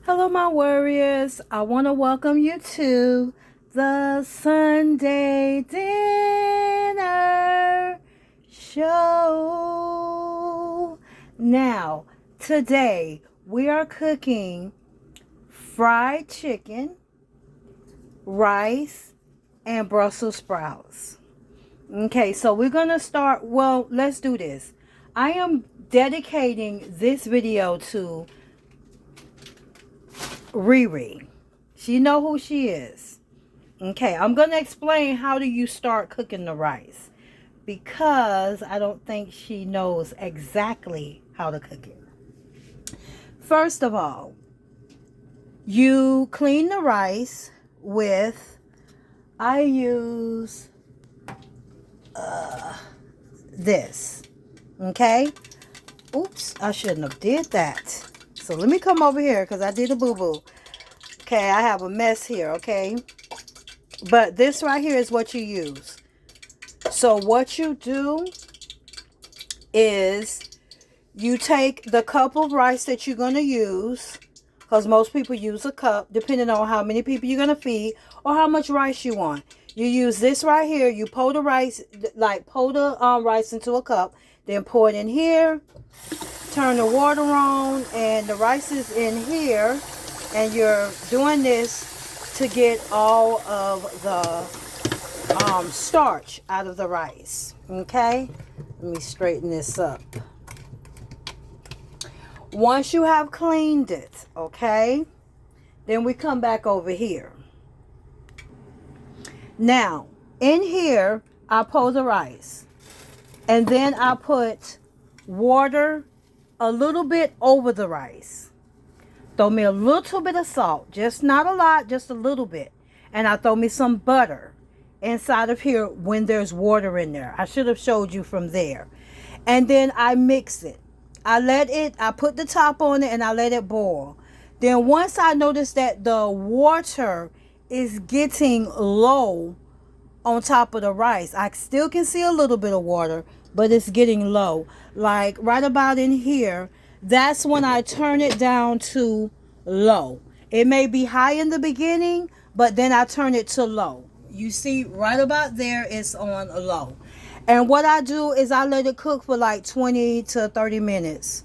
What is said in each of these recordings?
Hello, my warriors. I want to welcome you to the Sunday Dinner Show. Now, today we are cooking fried chicken, rice, and Brussels sprouts. Okay, so we're going to start. Well, let's do this. I am dedicating this video to Riri. She know who she is. Okay, I'm going to explain how do you start cooking the rice, because I don't think she knows exactly how to cook it. First of all, you clean the rice with, I use this. Okay? Oops, I shouldn't have did that. So let me come over here because I did a boo-boo. Okay, I have a mess here, okay? But this right here is what you use. So what you do is you take the cup of rice that you're going to use, because most people use a cup, depending on how many people you're going to feed or how much rice you want. You use this right here. You pour the rice, rice into a cup, then pour it in here, turn the water on, and the rice is in here, and you're doing this to get all of the starch out of the rice. Okay, let me straighten this up. Once you have cleaned it, okay, then we come back over here. Now, in here, I pour the rice, and then I put water a little bit over the rice. Throw me a little bit of salt, just not a lot, just a little bit. And I throw me some butter inside of here when there's water in there. I should have showed you from there. And then I mix it. I put the top on it and I let it boil. Then once I notice that the water is getting low on top of the rice, I still can see a little bit of water, but it's getting low. Like right about in here, that's when I turn it down to low. It may be high in the beginning, but then I turn it to low. You see right about there, it's on low. And what I do is I let it cook for like 20 to 30 minutes.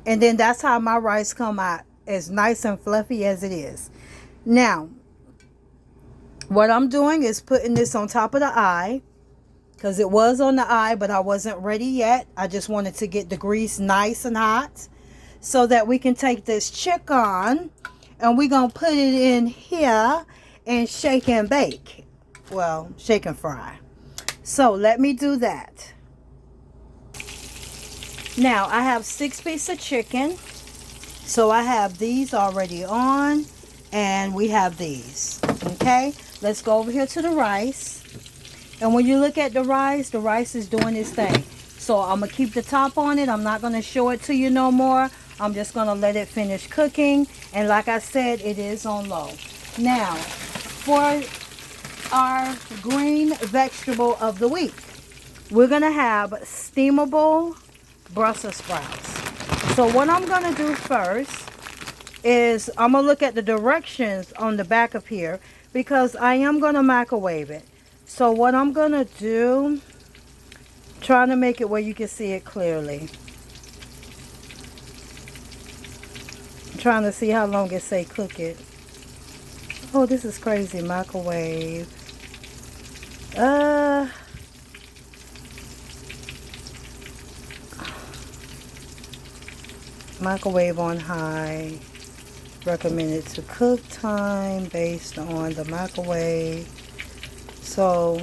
And then that's how my rice come out, as nice and fluffy as it is. Now, what I'm doing is putting this on top of the eye, because it was on the eye, but I wasn't ready yet. I just wanted to get the grease nice and hot so that we can take this chicken and we're going to put it in here and shake and bake. Well, shake and fry. So let me do that. Now I have 6 pieces of chicken. So I have these already on, and we have these. Okay, let's go over here to the rice. And when you look at the rice is doing its thing. So I'm going to keep the top on it. I'm not going to show it to you no more. I'm just going to let it finish cooking. And like I said, it is on low. Now, for our green vegetable of the week, we're going to have steamable Brussels sprouts. So what I'm going to do first is I'm going to look at the directions on the back of here, because I am going to microwave it. So what I'm going to do, trying to make it where you can see it clearly. I'm trying to see how long it say cook it. Oh, this is crazy. Microwave. Microwave on high. Recommended to cook time based on the microwave. So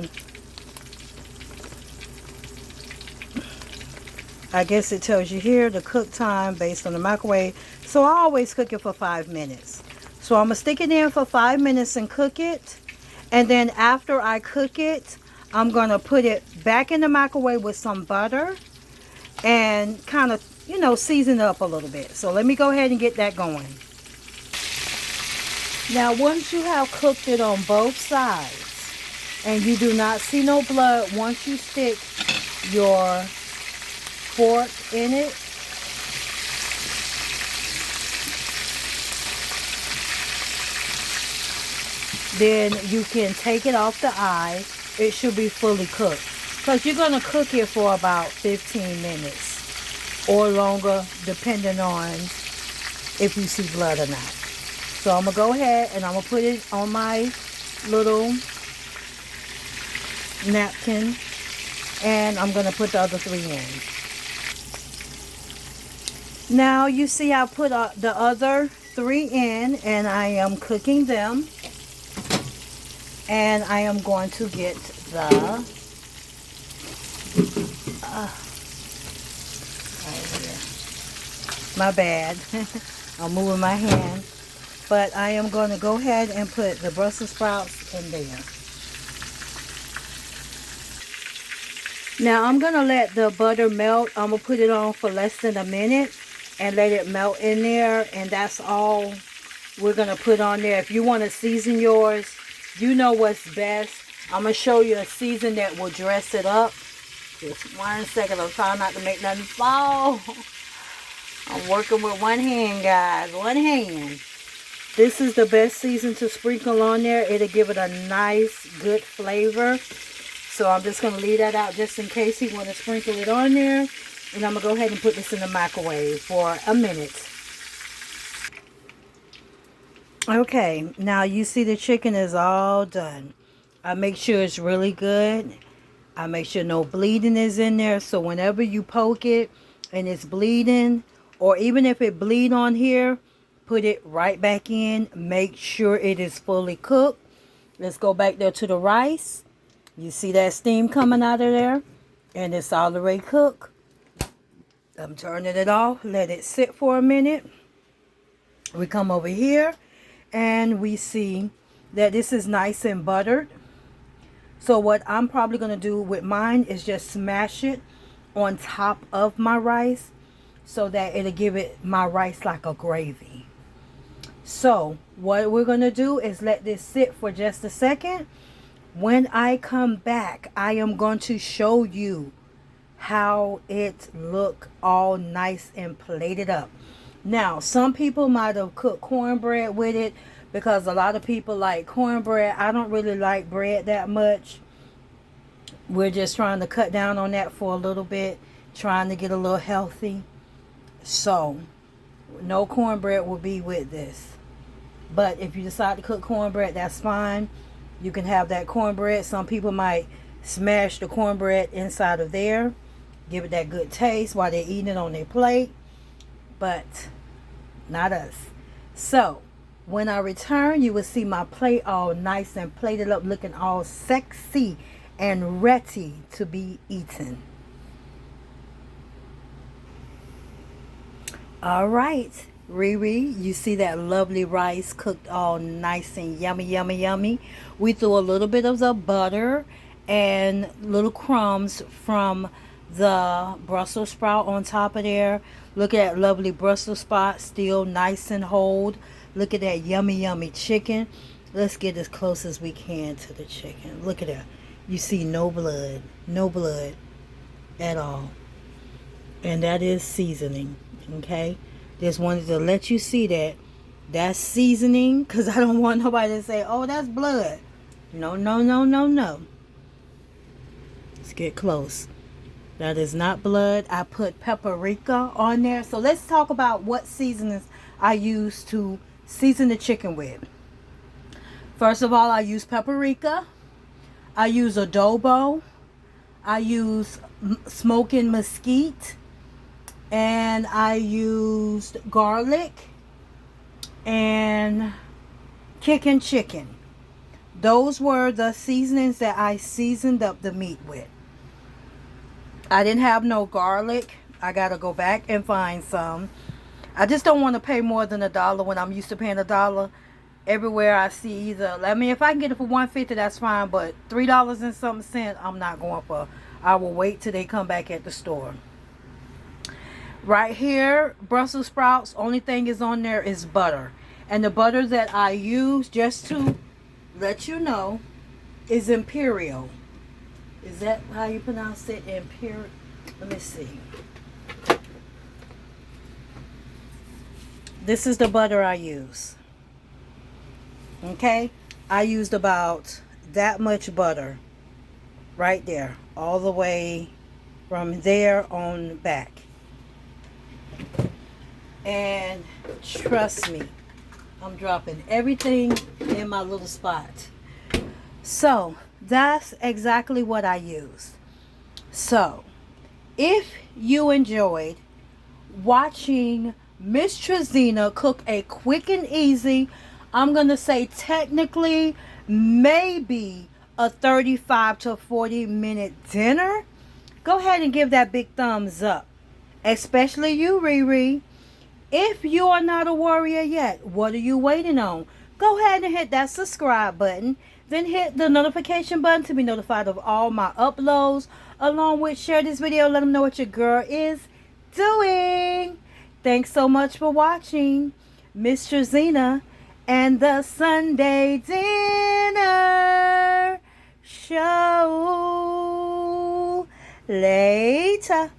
I guess it tells you here the cook time based on the microwave. So I always cook it for 5 minutes. So I'm going to stick it in for 5 minutes and cook it. And then after I cook it, I'm going to put it back in the microwave with some butter and kind of, season it up a little bit. So let me go ahead and get that going. Now, once you have cooked it on both sides and you do not see no blood, once you stick your fork in it, then you can take it off the eye. It should be fully cooked. Because you're going to cook it for about 15 minutes or longer, depending on if you see blood or not. So I'm going to go ahead and I'm going to put it on my little napkin. And I'm going to put the other 3 in. Now you see I put the other 3 in, and I am cooking them. And I am going to get the right here. My bad. I'm moving my hand. But I am going to go ahead and put the Brussels sprouts in there. Now I'm going to let the butter melt. I'm going to put it on for less than a minute and let it melt in there. And that's all we're going to put on there. If you want to season yours, you know what's best. I'm going to show you a season that will dress it up. Just 1 second. I'm trying not to make nothing fall. I'm working with one hand, guys. One hand. This is the best season to sprinkle on there. It'll give it a nice, good flavor. So I'm just going to leave that out just in case you want to sprinkle it on there. And I'm going to go ahead and put this in the microwave for a minute. Okay, now you see the chicken is all done. I make sure it's really good. I make sure no bleeding is in there. So whenever you poke it and it's bleeding, or even if it bleed on here, put it right back in. Make sure it is fully cooked. Let's go back there to the rice. You see that steam coming out of there? And it's already cooked. I'm turning it off. Let it sit for a minute. We come over here and we see that this is nice and buttered. So what I'm probably going to do with mine is just smash it on top of my rice so that it'll give it my rice like a gravy. So what we're going to do is let this sit for just a second. When I come back, I am going to show you how it look all nice and plated up. Now, some people might have cooked cornbread with it because a lot of people like cornbread. I don't really like bread that much. We're just trying to cut down on that for a little bit, trying to get a little healthy. So, no cornbread will be with this. But if you decide to cook cornbread, that's fine. You can have that cornbread. Some people might smash the cornbread inside of there, give it that good taste while they're eating it on their plate. But not us. So when I return, you will see my plate all nice and plated up, looking all sexy and ready to be eaten. All right, Riri, you see that lovely rice cooked all nice and yummy, yummy, yummy. We threw a little bit of the butter and little crumbs from the Brussels sprout on top of there. Look at that lovely Brussels sprout, still nice and whole. Look at that yummy, yummy chicken. Let's get as close as we can to the chicken. Look at that. You see no blood at all. And that is seasoning, okay? Just wanted to let you see that. That's seasoning, because I don't want nobody to say, oh, that's blood. No, no, no, no, no. Let's get close. That is not blood. I put paprika on there. So let's talk about what seasonings I use to season the chicken with. First of all, I use paprika. I use adobo. I use smoking mesquite. And I used garlic and kicking chicken. Those were the seasonings that I seasoned up the meat with. I didn't have no garlic. I got to go back and find some. I just don't want to pay more than $1 when I'm used to paying $1. Everywhere I see either, I mean, if I can get it for $1.50, that's fine. But $3 and something cents, I'm not going for. I will wait till they come back at the store. Right here, Brussels sprouts, only thing is on there is butter. And the butter that I use, just to let you know, is Imperial. Is that how you pronounce it? Imperial? Let me see. This is the butter I use. Okay? I used about that much butter right there, all the way from there on back. And trust me, I'm dropping everything in my little spot. So that's exactly what I used. So if you enjoyed watching Mz.TreZena cook a quick and easy, I'm going to say technically maybe a 35 to 40 minute dinner, go ahead and give that big thumbs up. Especially you, Riri. If you are not a warrior yet, what are you waiting on? Go ahead and hit that subscribe button. Then hit the notification button to be notified of all my uploads. Along with share this video. Let them know what your girl is doing. Thanks so much for watching Mz.TreZena and the Sunday Dinner Show. Later.